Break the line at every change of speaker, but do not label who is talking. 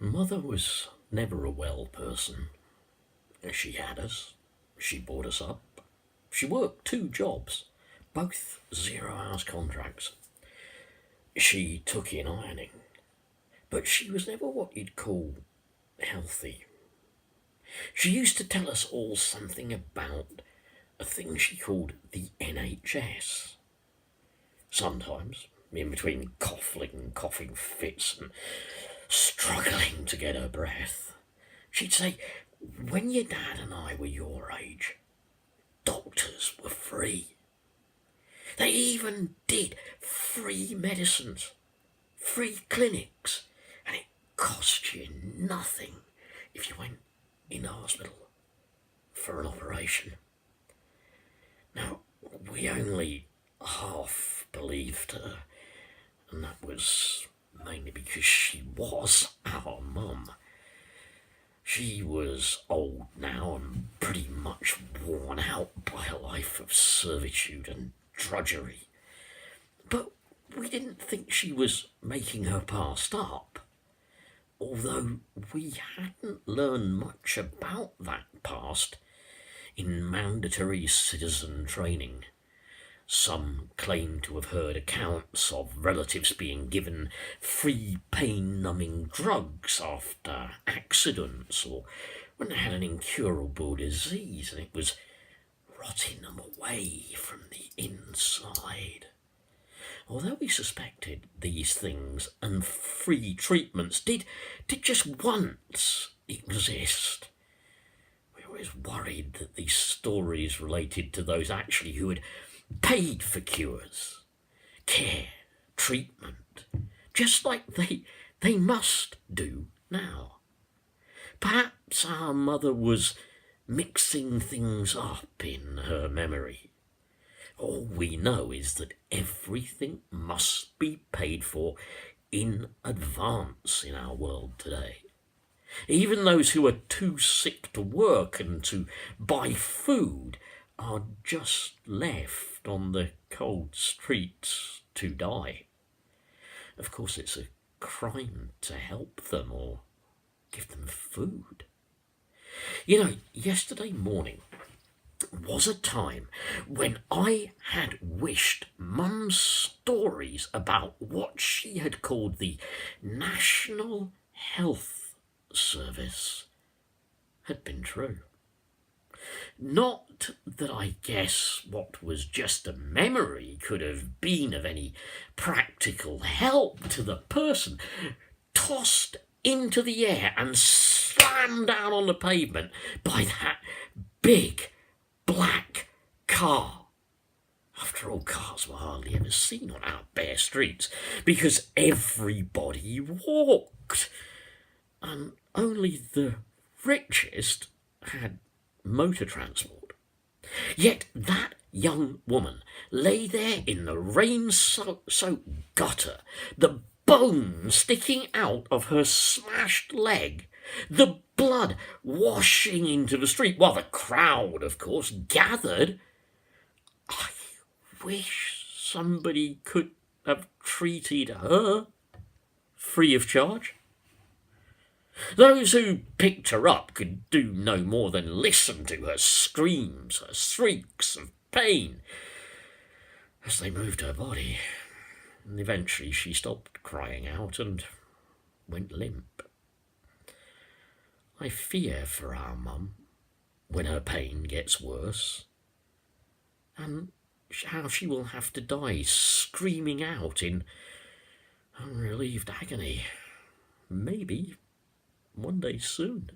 Mother was never a well person. She had us. She brought us up. She worked 2 jobs, both 0 hours contracts. She took in ironing, but she was never what you'd call healthy. She used to tell us all something about a thing she called the NHS. Sometimes, in between coughing fits and struggling to get her breath, she'd say, when your dad and I were your age, doctors were free. They even did free medicines, free clinics, and it cost you nothing if you went in hospital for an operation. Now, we only half believed her, and that was mainly because she was our mum. She was old now and pretty much worn out by a life of servitude and drudgery. But we didn't think she was making her past up, although we hadn't learned much about that past in mandatory citizen training. Some claim to have heard accounts of relatives being given free pain-numbing drugs after accidents or when they had an incurable disease and it was rotting them away from the inside. Although we suspected these things and free treatments did just once exist, we always worried that these stories related to those actually who had paid for cures, care, treatment, just like they must do now. Perhaps our mother was mixing things up in her memory. All we know is that everything must be paid for in advance in our world today. Even those who are too sick to work and to buy food are just left on the cold streets to die. Of course, it's a crime to help them or give them food. You know, yesterday morning was a time when I had wished Mum's stories about what she had called the National Health Service had been true. Not that I guess what was just a memory could have been of any practical help to the person tossed into the air and slammed down on the pavement by that big black car. After all, cars were hardly ever seen on our bare streets because everybody walked, and only the richest had motor transport. Yet that young woman lay there in the rain-soaked gutter, the bone sticking out of her smashed leg, the blood washing into the street, while the crowd, of course, gathered. I wish somebody could have treated her free of charge. Those who picked her up could do no more than listen to her screams, her shrieks of pain as they moved her body. And eventually she stopped crying out and went limp. I fear for our mum when her pain gets worse, and how she will have to die screaming out in unrelieved agony. Maybe one day soon.